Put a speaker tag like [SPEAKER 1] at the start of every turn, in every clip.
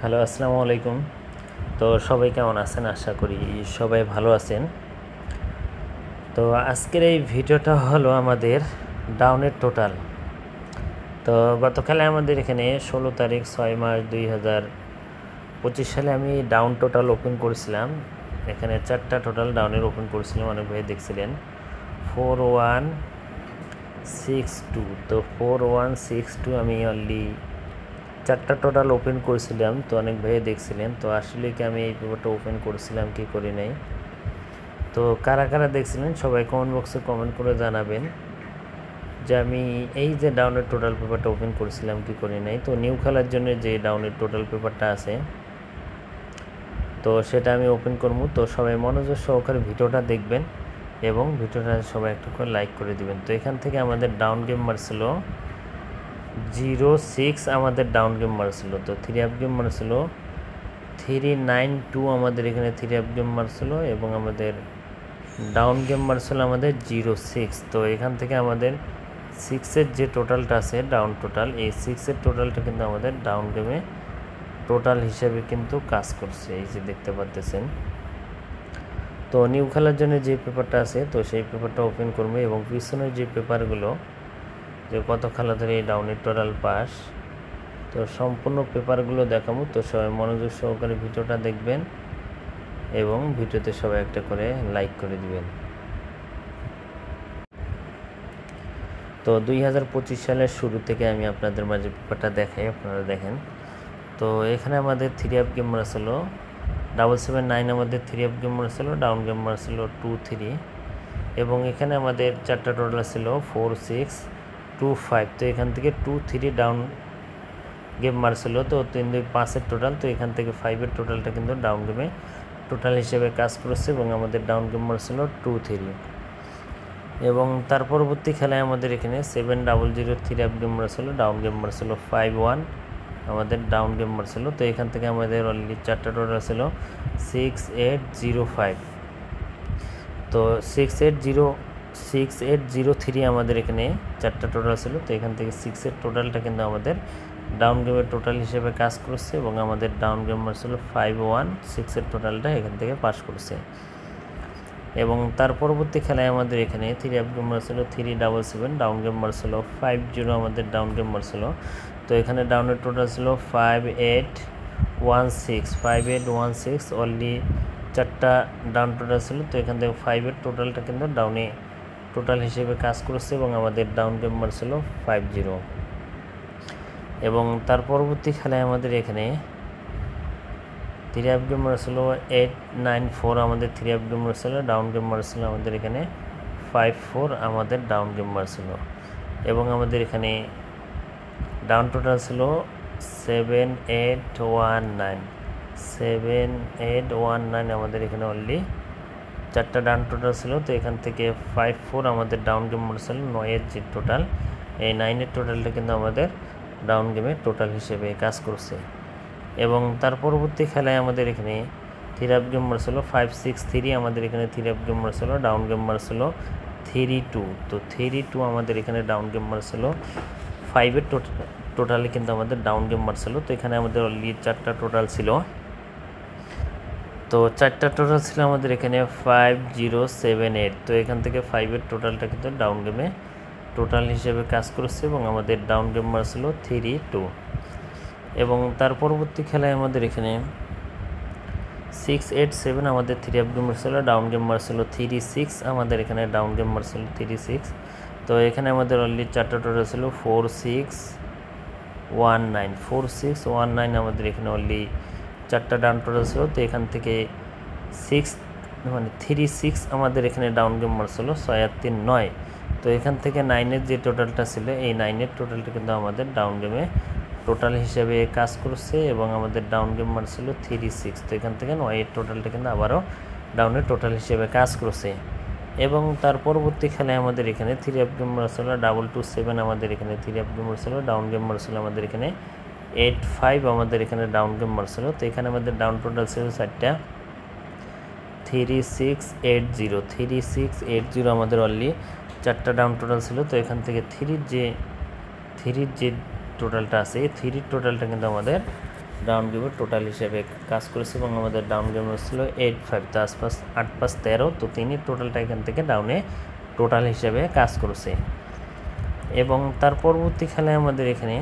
[SPEAKER 1] Hello, আসসালামু আলাইকুম। তো সবাই কেমন আছেন? আশা করি সবাই ভালো আছেন। তো আজকের এই ভিডিওটা হলো আমাদের ডাউনের টোটাল। তো গতকালে আমাদের এখানে 16 তারিখ 6 মাস 2025 সালে আমি ডাউন টোটাল ওপেন করেছিলাম। এখানে 4টা টোটাল ডাউনের ওপেন করেছিলাম, অনেক ভাই দেখছিলেন 4162। তো 4162 আমি অনলি 4টা টোটাল ওপেন করেছিলাম। তো অনেক ভাই দেখছিলেন। তো আসলে কি আমি এই পেপারটা ওপেন করেছিলাম কি করি নাই, তো কারা কারা দেখছিলেন সবাই কমেন্ট বক্সে কমেন্ট করে জানাবেন যে আমি এই যে ডাউনের টোটাল পেপারটা ওপেন করেছিলাম কি করি নাই। তো নিউ খেলার জন্য যে ডাউনের টোটাল পেপারটা আছে তো সেটা আমি ওপেন করবো। তো সবাই মনোযোগ সহকারে ভিডিওটা দেখবেন এবং ভিডিওটা সবাই একটু করে লাইক করে দিবেন। তো এখান থেকে আমাদের ডাউন গেম মারছিল 06, আমাদের ডাউন গেম মারছিল। তো 3 আপ গেম মারছিল 392, আমাদের এখানে 3 আপ গেম মারছিল এবং আমাদের ডাউন গেম মারছিল আমাদের 06। তো এখান থেকে আমাদের 6-এর যে টোটালটা আছে ডাউন টোটাল, এই 6-এর টোটালটা কিন্তু আমাদের ডাউন গেমে টোটাল হিসেবে কিন্তু কাজ করছে, এই যে দেখতে পাচ্ছেন। তো নিউ খেলার জন্য যে পেপারটা আছে তো সেই পেপারটা ওপেন করবো এবং পিছনের যে পেপারগুলো যে কত খেলা ধরে এই ডাউনের টোটাল পাস, তো সম্পূর্ণ পেপারগুলো দেখাবো। তো সবাই মনোযোগ সহকারে ভিডিওটা দেখবেন এবং ভিডিওতে সবাই একটা করে লাইক করে দিবেন। তো 2025 সালের শুরু থেকে আমি আপনাদের মাঝে পেপারটা দেখাই, আপনারা দেখেন। তো এখানে আমাদের 3 আপ গেম মারছিল 779, আমাদের 3 আপ গেম মারছিল, ডাউন গেম মারছিল 23 এবং এখানে আমাদের 4টা টোটাল ছিল 4625। তো এখান থেকে 23 ডাউন গেম মারছিল। তো 3-2-5-এর টোটাল, তো এখান থেকে 5-এর টোটালটা কিন্তু ডাউন গেমে টোটাল হিসেবে কাজ করেছে এবং আমাদের ডাউন গেম মারছিল 23 এবং তার পরবর্তী খেলায় আমাদের এখানে 700 3 আপ গেম মারছিল, ডাউন গেম মারছিল 51, আমাদের ডাউন গেম মারছিল। তো এখান থেকে আমাদের অলরেডি 4টা টোটাল ছিল 6805। তো 6803 আমাদের এখানে 4টা টোটাল ছিল। তো এখান থেকে 6-এর টোটালটা কিন্তু আমাদের ডাউন গেমের টোটাল হিসেবে কাজ করছে এবং আমাদের ডাউন গেম মারছিল 516-এর টোটালটা এখান থেকে পাস করছে এবং তার পরবর্তী খেলায় আমাদের এখানে 3 আপ গেম মারছিল 377, ডাউন গেম মারছিল 50, আমাদের ডাউন গেম মারছিল। তো এখানে ডাউনের টোটাল ছিল 5816 অনলি 4টা ডাউন টোটাল ছিল। তো এখান থেকে 5-এর টোটালটা কিন্তু ডাউনে টোটাল হিসেবে কাজ করছে এবং আমাদের ডাউন গেম মারছিল 50 এবং তার পরবর্তী খেলায় আমাদের এখানে 3 আপ গেম মারছিল 894, আমাদের 3 আপ গেম মারছিল, ডাউন গেম মারছিল আমাদের এখানে 54, আমাদের ডাউন গেম মারছিল এবং আমাদের এখানে ডাউন টোটাল ছিল 7819, আমাদের এখানে অনলি 4টা ডাউন টোটাল ছিল। তো এখান থেকে 54 আমাদের ডাউন গেম মারছিল 9-এর যে টোটাল, এই 9-এর টোটালটা কিন্তু আমাদের ডাউন গেমে টোটাল হিসেবে কাজ করছে এবং তার পরবর্তী খেলায় আমাদের এখানে 3 আপ গেম মারছিল 563, আমাদের এখানে 3 আপ গেম মারছিল, ডাউন গেম মারছিল 32। তো 32 আমাদের এখানে ডাউন গেম মারছিল 5-এর টোটালে কিন্তু আমাদের ডাউন গেম মারছিল। তো এখানে আমাদের অলরেডি 4টা টোটাল ছিল। তো 4টা টোটাল ছিল আমাদের এখানে 5078। তো এখান থেকে 5-এর টোটালটা কিন্তু ডাউন গেমে টোটাল হিসেবে কাজ করছে এবং আমাদের ডাউন গেম মারছিল 32 এবং তার পরবর্তী খেলায় আমাদের এখানে 687, আমাদের 3 আপ গেম মারছিল, ডাউন গেম মারছিল 36, আমাদের এখানে ডাউন গেম মারছিল 36। তো এখানে আমাদের অলরেডি 4টা টোটাল ছিল 4619, আমাদের এখানে অলরেডি 4টা ডাউন টোটাল ছিল। তো এখান থেকে 36 আমাদের এখানে ডাউন গেম মারছিল 639। তো এখান থেকে 9-এর যে টোটালটা ছিল এই 9-এর টোটালটা কিন্তু আমাদের ডাউন গেমে টোটাল হিসেবে কাজ করছে এবং আমাদের ডাউন গেম মারছিল 36। তো এখান থেকে 9-এর টোটালটা কিন্তু আবারও ডাউনের টোটাল হিসেবে কাজ করছে এবং তার পরবর্তী খেলায় আমাদের এখানে 3 আপ গেম মারছিল 227, আমাদের এখানে 3 আপ গেম মারছিল, ডাউন গেম মারছিল আমাদের এখানে 85, আমাদের এখানে ডাউন গেম মারছিল। তো এখানে আমাদের ডাউন টোটাল ছিল 4টা 3680, আমাদের অলরেডি 4টা ডাউন টোটাল ছিল। তো এখান থেকে 3-র যে টোটালটা আছে এই 3-র টোটালটা কিন্তু আমাদের ডাউন গেমে টোটাল হিসেবে কাজ করেছে এবং আমাদের ডাউন গেম ছিল 8-5, তো 8-5-13, তো তিনি টোটালটা এখান থেকে ডাউনে টোটাল হিসেবে কাজ করেছে। এবং তার পরবর্তী খেলায় আমাদের এখানে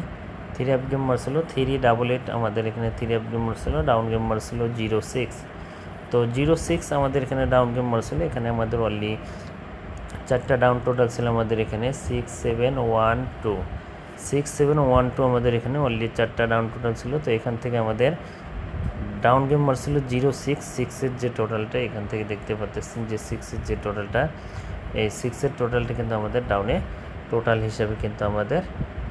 [SPEAKER 1] 3 গেম মারছিল 3-8, আমাদের এখানে 3 গেম মারছিল, ডাউন গেম মারছিল 0-6। তো 0-6 আমাদের এখানে ডাউন গেম মারছিল। এখানে আমাদের অনলি 4টা ডাউন টোটাল ছিল আমাদের এখানে 6-7-1-2, 6-7-1-2 আমাদের এখানে অনলি 4টা ডাউন টোটাল ছিল। তো এখান থেকে আমাদের ডাউন গেম মারছিল 0-6, 6-এর যে টোটালটা এখান থেকে দেখতে পাচ্ছেন যে 6-এর যে টোটালটা, এই 6-এর টোটালটা কিন্তু আমাদের ডাউনে টোটাল হিসাবে কিন্তু আমাদের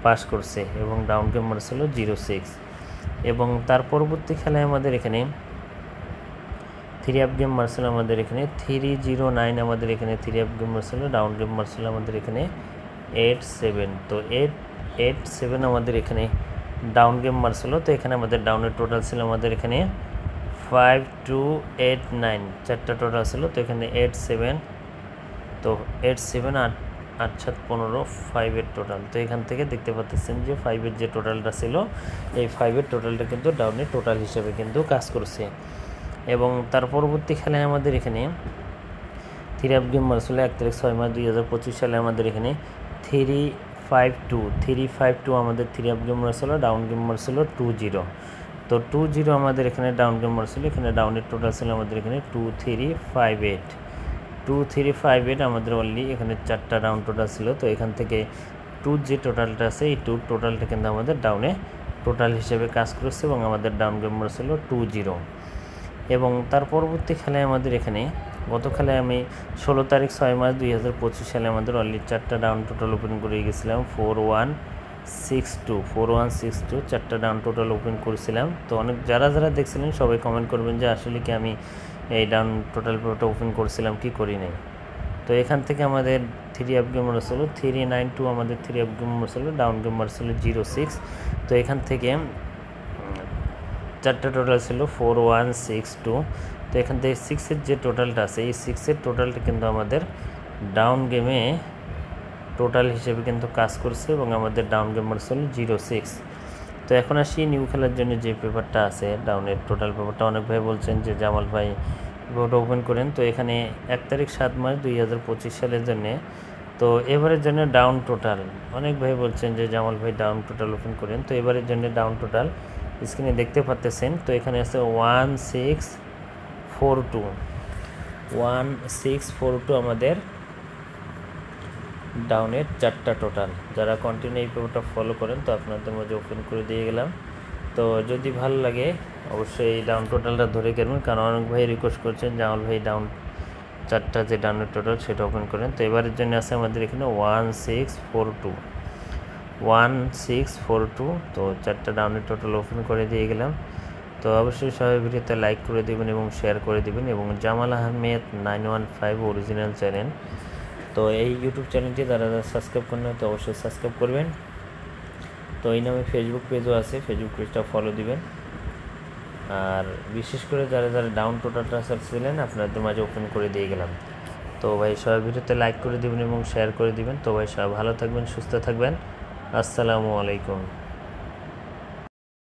[SPEAKER 1] পাস করছে এবং ডাউন গেম মারছিল 0-6। এবং তার পরবর্তী খেলায় আমাদের এখানে 3 গেম মারছিল আমাদের এখানে 3-0-9, আমাদের এখানে 3 গেম মারছিল, ডাউন গেম মারছিল আমাদের এখানে 8-7। তো 8-7 আমাদের এখানে ডাউন গেম মারছিল। তো এখানে আমাদের ডাউনের টোটাল ছিল আমাদের এখানে 5-2-8-9, 4টা টোটাল ছিল। তো এখানে 8-7, তো 8-7 8-7-15, 5-এর টোটাল। তো এখান থেকে দেখতে পাচ্ছেন যে 5-এর যে টোটালটা ছিল, এই 5-এর টোটালটা কিন্তু ডাউনের টোটাল হিসেবে কিন্তু কাজ করছে। এবং তার পরবর্তী খেলায় আমাদের এখানে 3 গেম মারছিল 31/6/2025 সালে আমাদের এখানে 3-5-2 আমাদের 3 গেম মারছিল, ডাউন গেম মারছিল 2-0। তো 2-0 আমাদের এখানে ডাউন গেম মারছিল। এখানে ডাউনের টোটাল ছিল আমাদের এখানে 2-3-5-8 আমাদের অনলি এখানে 4টা ডাউন টোটাল ছিল। তো এখান থেকে 2 যে টোটালটা আছে, এই 2 টোটালটা কিন্তু আমাদের ডাউনে টোটাল হিসেবে কাজ করেছে এবং আমাদের ডাউন গেম মারছিল 2-0। এবং তার পরবর্তী খেলায় আমাদের এখানে গত খেলায় আমি 16/6/2025 সালে আমাদের অনলি 4টা ডাউন টোটাল ওপেন করে গেছিলাম 4-1-6-2, 4টা ডাউন টোটাল ওপেন করেছিলাম। তো অনেক যারা দেখছিলেন সবাই কমেন্ট করবেন যে আসলে কি আমি এই ডাউন টোটাল পুরোটা ওপেন করেছিলাম কি করি নাই। তো এখান থেকে আমাদের 3 গেম মারছিল 3-9-2, আমাদের 3 গেম মারছিল, ডাউন গেম মারছিল 0-6। তো এখান থেকে 4টা টোটাল ছিল 4-1-6-2। তো এখান থেকে 6-এর যে টোটালটা আছে, এই 6-এর টোটালটা কিন্তু আমাদের ডাউন গেমে টোটাল হিসেবে কিন্তু কাজ করছে এবং আমাদের ডাউন গেম মারছিল 0-6। তো এখন আসি নিউ খেলার জন্য যে পেপারটা আছে ডাউনের টোটাল পেপারটা, অনেক ভাই বলছেন যে জামাল ভাই পেপারটা ওপেন করেন। তো এখানে 1/7/2025 সালের জন্যে, তো এবারের জন্য ডাউন টোটাল অনেক ভাই বলছেন যে জামাল ভাই ডাউন টোটাল ওপেন করেন। তো এবারের জন্য ডাউন টোটাল স্ক্রিনে দেখতে পাচ্ছেন। তো এখানে আছে 1642 আমাদের ডাউনের 4টা টোটাল। যারা কন্টিনিউ এই পেপারটা ফলো করেন তো আপনাদের মাঝে ওপেন করে দিয়ে গেলাম। তো যদি ভালো লাগে অবশ্যই এই ডাউন টোটালটা ধরে করবেন, কারণ অনেক ভাই রিকোয়েস্ট করছেন জামাল ভাই ডাউন 4টা যে ডাউনের টোটাল সেটা ওপেন করেন। তো এবারের জন্য আছে আমাদের এখানে 1642। তো 4টা ডাউনের টোটাল ওপেন করে দিয়ে গেলাম। তো অবশ্যই সবাই ভিডিওতে লাইক করে দেবেন এবং শেয়ার করে দেবেন। এবং জামাল আহমেদ 915 অরিজিনাল চ্যানেল, তো এই ইউটিউব চ্যানেলটি যারা সাবস্ক্রাইব করেন তো অবশ্যই সাবস্ক্রাইব করবেন। তো এই নামে ফেসবুক পেজও আছে, ফেসবুক পেজটা ফলো দিবেন। আর বিশেষ করে যারা ডাউন টোটালটা চাচ্ছিলেন আপনাদের মাঝে ওপেন করে দিয়ে গেলাম। তো ভাই সবাই ভিডিওতে লাইক করে দেবেন এবং শেয়ার করে দিবেন। তো ভাই সবাই ভালো থাকবেন, সুস্থ থাকবেন। আসসালামু আলাইকুম।